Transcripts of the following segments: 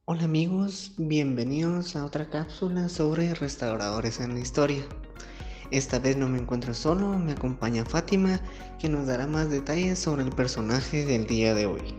Hola amigos, bienvenidos a otra cápsula sobre restauradores en la historia. Esta vez no me encuentro solo, me acompaña Fátima, que nos dará más detalles sobre el personaje del día de hoy.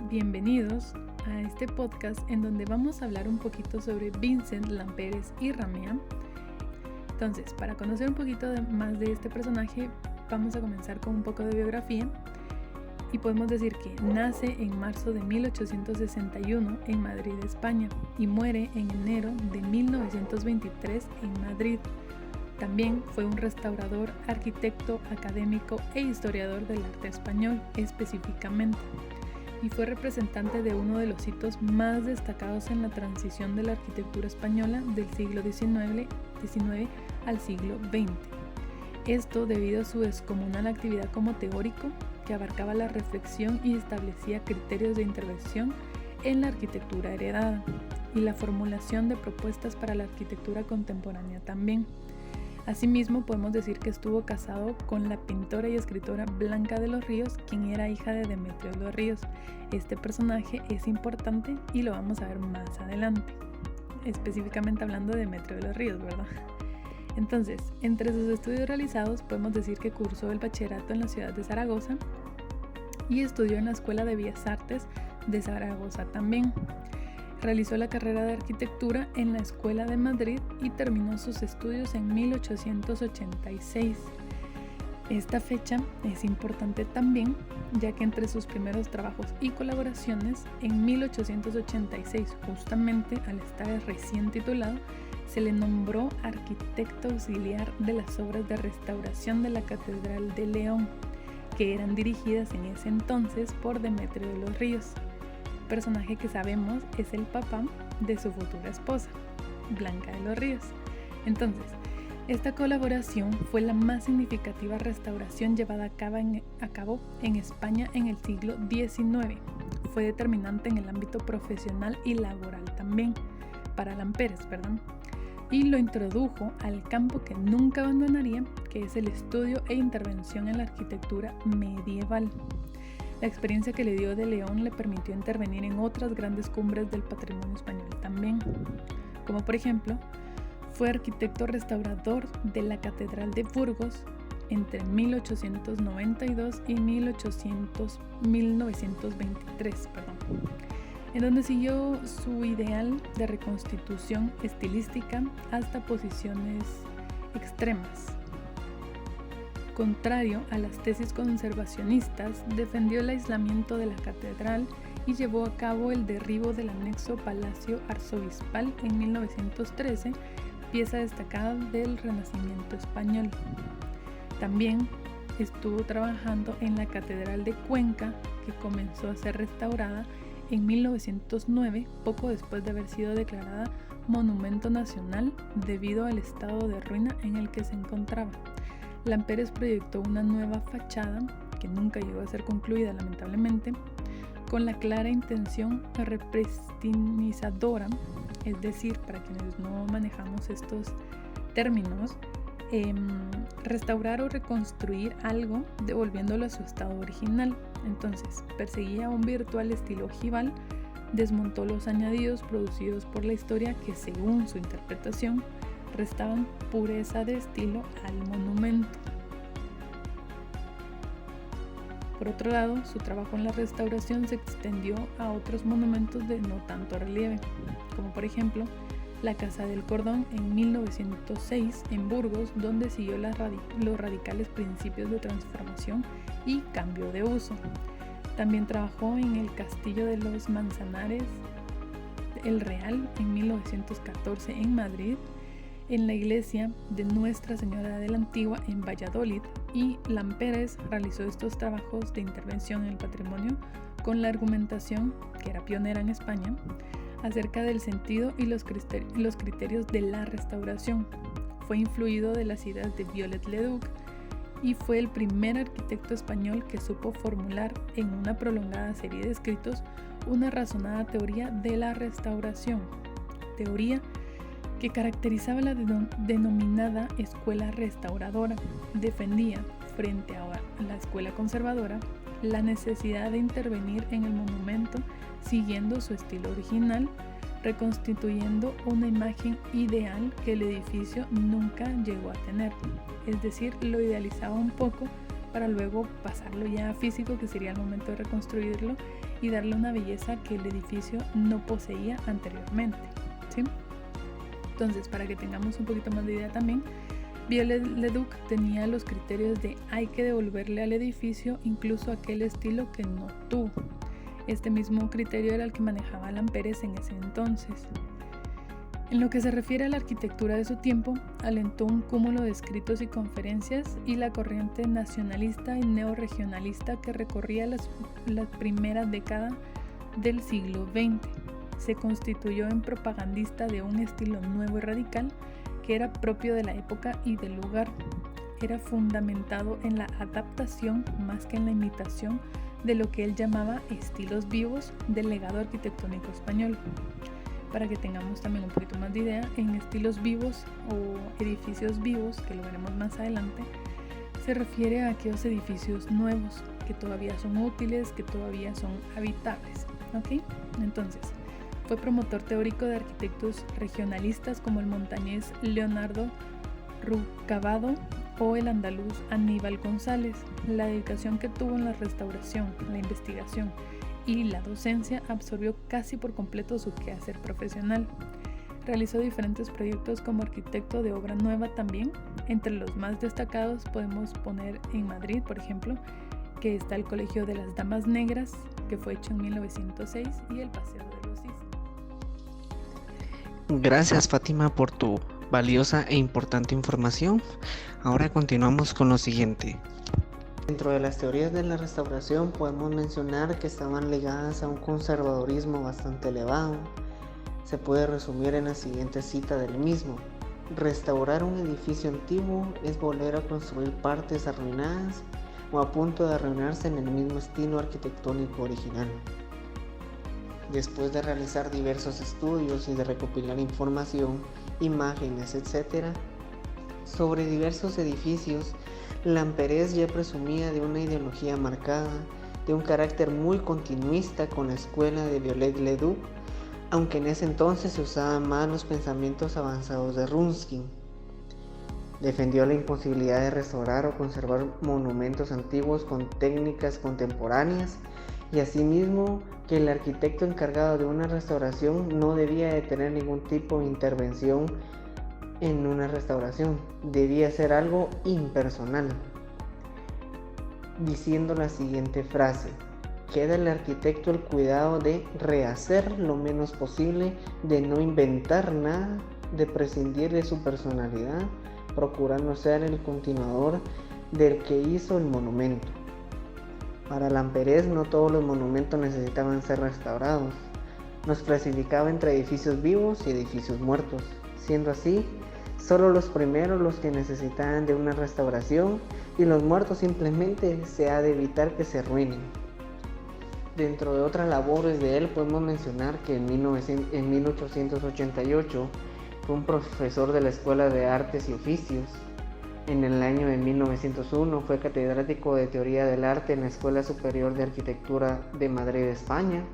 Bienvenidos a este podcast en donde vamos a hablar un poquito sobre Vincent Lamperes y Ramea. Entonces, para conocer un poquito más de este personaje, vamos a comenzar con un poco de biografía. Y podemos decir que nace en marzo de 1861 en Madrid, España, y muere en enero de 1923 en Madrid. También fue un restaurador, arquitecto, académico e historiador del arte español específicamente, y fue representante de uno de los hitos más destacados en la transición de la arquitectura española del siglo XIX al siglo XX. Esto debido a su descomunal actividad como teórico, que abarcaba la reflexión y establecía criterios de intervención en la arquitectura heredada y la formulación de propuestas para la arquitectura contemporánea también. Asimismo, podemos decir que estuvo casado con la pintora y escritora Blanca de los Ríos, quien era hija de Demetrio de los Ríos. Este personaje es importante y lo vamos a ver más adelante, específicamente hablando de Demetrio de los Ríos, ¿verdad? Entonces, entre sus estudios realizados podemos decir que cursó el bachillerato en la ciudad de Zaragoza y estudió en la Escuela de Bellas Artes de Zaragoza también. Realizó la carrera de arquitectura en la Escuela de Madrid y terminó sus estudios en 1886. Esta fecha es importante también, ya que entre sus primeros trabajos y colaboraciones, en 1886, justamente al estar recién titulado, se le nombró arquitecto auxiliar de las obras de restauración de la Catedral de León, que eran dirigidas en ese entonces por Demetrio de los Ríos, personaje que sabemos es el papá de su futura esposa, Blanca de los Ríos. Entonces, esta colaboración fue la más significativa restauración llevada a cabo en España en el siglo XIX. Fue determinante en el ámbito profesional y laboral también, para Lamperes, ¿verdad? Y lo introdujo al campo que nunca abandonaría, que es el estudio e intervención en la arquitectura medieval. La experiencia que le dio de León le permitió intervenir en otras grandes cumbres del patrimonio español también, como por ejemplo, fue arquitecto restaurador de la Catedral de Burgos entre 1892 y 1923, en donde siguió su ideal de reconstitución estilística hasta posiciones extremas. Contrario a las tesis conservacionistas, defendió el aislamiento de la catedral y llevó a cabo el derribo del anexo Palacio Arzobispal en 1913, pieza destacada del Renacimiento español. También estuvo trabajando en la Catedral de Cuenca, que comenzó a ser restaurada en 1909, poco después de haber sido declarada Monumento Nacional debido al estado de ruina en el que se encontraba. Lamperes proyectó una nueva fachada, que nunca llegó a ser concluida lamentablemente, con la clara intención repristinizadora, es decir, para quienes no manejamos estos términos, restaurar o reconstruir algo devolviéndolo a su estado original. Entonces, perseguía un virtual estilo ojival, desmontó los añadidos producidos por la historia que, según su interpretación, restaban pureza de estilo al monumento. Por otro lado, su trabajo en la restauración se extendió a otros monumentos de no tanto relieve, como por ejemplo la Casa del Cordón en 1906 en Burgos, donde siguió los radicales principios de transformación y cambio de uso. También trabajó en el Castillo de los Manzanares, el Real, en 1914 en Madrid, en la iglesia de Nuestra Señora de la Antigua en Valladolid, y Lamperes realizó estos trabajos de intervención en el patrimonio con la argumentación, que era pionera en España, acerca del sentido y los criterios de la restauración. Fue influido de las ideas de Viollet-le-Duc y fue el primer arquitecto español que supo formular en una prolongada serie de escritos una razonada teoría de la restauración, teoría que caracterizaba la denominada escuela restauradora. Defendía, frente a la escuela conservadora, la necesidad de intervenir en el monumento siguiendo su estilo original, reconstituyendo una imagen ideal que el edificio nunca llegó a tener. Es decir, lo idealizaba un poco para luego pasarlo ya a físico, que sería el momento de reconstruirlo y darle una belleza que el edificio no poseía anteriormente, ¿sí? Entonces, para que tengamos un poquito más de idea también, Viollet-le-Duc tenía los criterios de hay que devolverle al edificio incluso aquel estilo que no tuvo. Este mismo criterio era el que manejaba Lamperez en ese entonces. En lo que se refiere a la arquitectura de su tiempo, alentó un cúmulo de escritos y conferencias y la corriente nacionalista y neorregionalista que recorría la primera década del siglo XX. Se constituyó en propagandista de un estilo nuevo y radical que era propio de la época y del lugar. Era fundamentado en la adaptación más que en la imitación de lo que él llamaba estilos vivos del legado arquitectónico español. Para que tengamos también un poquito más de idea, en estilos vivos o edificios vivos, que lo veremos más adelante, se refiere a aquellos edificios nuevos que todavía son útiles, que todavía son habitables, ¿ok? Entonces, fue promotor teórico de arquitectos regionalistas como el montañés Leonardo Ruccavado o el andaluz Aníbal González. La dedicación que tuvo en la restauración, la investigación y la docencia absorbió casi por completo su quehacer profesional. Realizó diferentes proyectos como arquitecto de obra nueva también. Entre los más destacados podemos poner en Madrid, por ejemplo, que está el Colegio de las Damas Negras, que fue hecho en 1906, y el Paseo de los Cis. Gracias, Fátima, por tu valiosa e importante información. Ahora continuamos con lo siguiente. Dentro de las teorías de la restauración podemos mencionar que estaban ligadas a un conservadurismo bastante elevado. Se puede resumir en la siguiente cita del mismo: restaurar un edificio antiguo es volver a construir partes arruinadas o a punto de arruinarse en el mismo estilo arquitectónico original. Después de realizar diversos estudios y de recopilar información, imágenes, etc., sobre diversos edificios, Lamperez ya presumía de una ideología marcada, de un carácter muy continuista con la escuela de Viollet-le-Duc, aunque en ese entonces se usaban más los pensamientos avanzados de Ruskin. Defendió la imposibilidad de restaurar o conservar monumentos antiguos con técnicas contemporáneas y asimismo que el arquitecto encargado de una restauración no debía de tener ningún tipo de intervención en una restauración, debía ser algo impersonal, diciendo la siguiente frase: queda al arquitecto el cuidado de rehacer lo menos posible, de no inventar nada, de prescindir de su personalidad, procurando ser el continuador del que hizo el monumento. Para Lamperez no todos los monumentos necesitaban ser restaurados. Los clasificaba entre edificios vivos y edificios muertos, siendo así solo los primeros los que necesitaban de una restauración y los muertos simplemente se ha de evitar que se arruinen. Dentro de otras labores de él podemos mencionar que en 1888 fue un profesor de la Escuela de Artes y Oficios. En el año de 1901 fue catedrático de Teoría del Arte en la Escuela Superior de Arquitectura de Madrid, España.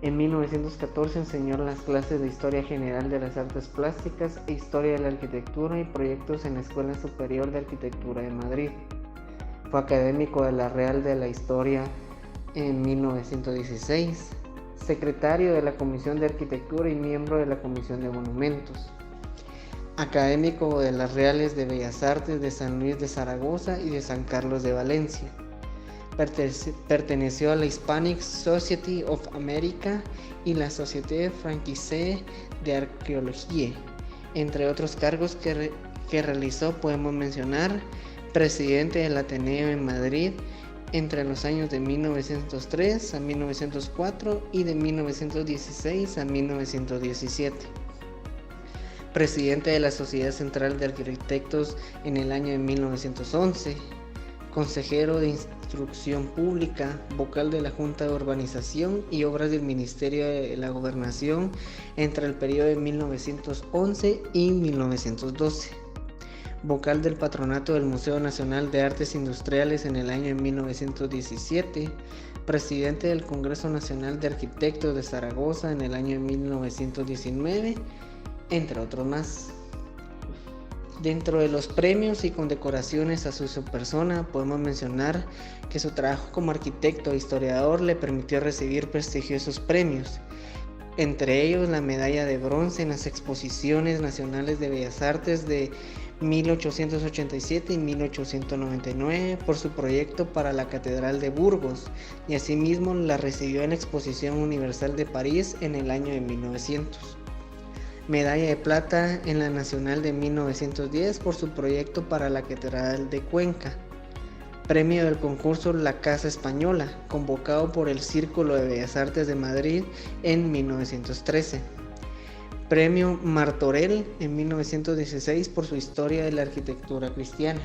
En 1914 enseñó las clases de Historia General de las Artes Plásticas e Historia de la Arquitectura y Proyectos en la Escuela Superior de Arquitectura de Madrid. Fue académico de la Real de la Historia en 1916, secretario de la Comisión de Arquitectura y miembro de la Comisión de Monumentos. Académico de las Reales de Bellas Artes de San Luis de Zaragoza y de San Carlos de Valencia. Perteneció a la Hispanic Society of America y la Société Française d'Archéologie. Entre otros cargos que realizó podemos mencionar presidente del Ateneo en Madrid entre los años de 1903 a 1904 y de 1916 a 1917. Presidente de la Sociedad Central de Arquitectos en el año de 1911. Consejero de Instrucción Pública, vocal de la Junta de Urbanización y Obras del Ministerio de la Gobernación entre el periodo de 1911 y 1912. vocal del patronato del Museo Nacional de Artes Industriales en el año 1917, presidente del Congreso Nacional de Arquitectos de Zaragoza en el año 1919, entre otros más. Dentro de los premios y condecoraciones a su persona, podemos mencionar que su trabajo como arquitecto e historiador le permitió recibir prestigiosos premios, entre ellos la medalla de bronce en las Exposiciones Nacionales de Bellas Artes de 1887 y 1899 por su proyecto para la Catedral de Burgos, y asimismo la recibió en la Exposición Universal de París en el año de 1900. Medalla de plata en la Nacional de 1910 por su proyecto para la Catedral de Cuenca. Premio del concurso La Casa Española, convocado por el Círculo de Bellas Artes de Madrid en 1913. Premio Martorell en 1916 por su historia de la arquitectura cristiana.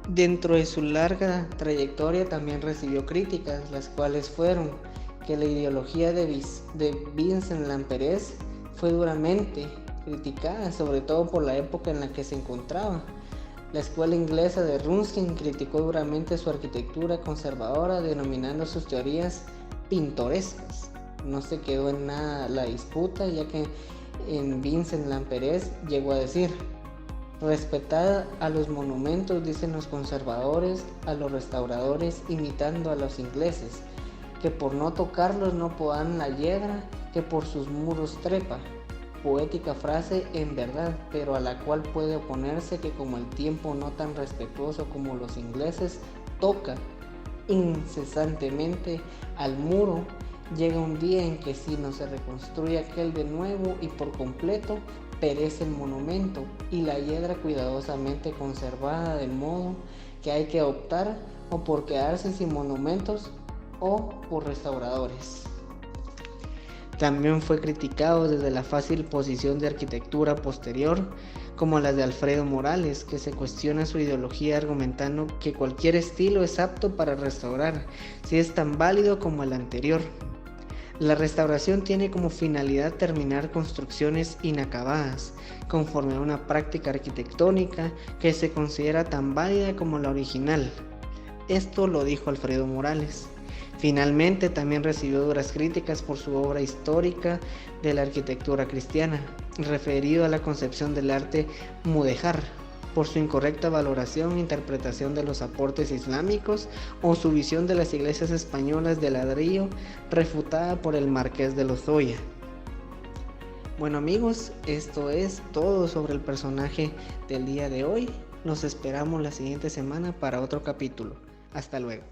Dentro de su larga trayectoria también recibió críticas, las cuales fueron que la ideología de Vincent Lamperès fue duramente criticada, sobre todo por la época en la que se encontraba. La escuela inglesa de Ruskin criticó duramente su arquitectura conservadora, denominando sus teorías pintorescas. No se quedó en nada la disputa, ya que en Vincent Lamperès llegó a decir: respetad a los monumentos, dicen los conservadores, a los restauradores, imitando a los ingleses, que por no tocarlos no podan la hiedra, que por sus muros trepa. Poética frase en verdad, pero a la cual puede oponerse que como el tiempo no tan respetuoso como los ingleses toca incesantemente al muro, llega un día en que si no se reconstruye aquel de nuevo y por completo, perece el monumento y la hiedra cuidadosamente conservada, del modo que hay que optar o por quedarse sin monumentos o por restauradores. También fue criticado desde la fácil posición de arquitectura posterior, como las de Alfredo Morales, que se cuestiona su ideología argumentando que cualquier estilo es apto para restaurar, si es tan válido como el anterior. La restauración tiene como finalidad terminar construcciones inacabadas, conforme a una práctica arquitectónica que se considera tan válida como la original. Esto lo dijo Alfredo Morales. Finalmente, también recibió duras críticas por su obra histórica de la arquitectura cristiana, referido a la concepción del arte mudéjar, por su incorrecta valoración e interpretación de los aportes islámicos o su visión de las iglesias españolas de ladrillo, refutada por el Marqués de Lozoya. Bueno amigos, esto es todo sobre el personaje del día de hoy. Nos esperamos la siguiente semana para otro capítulo. Hasta luego.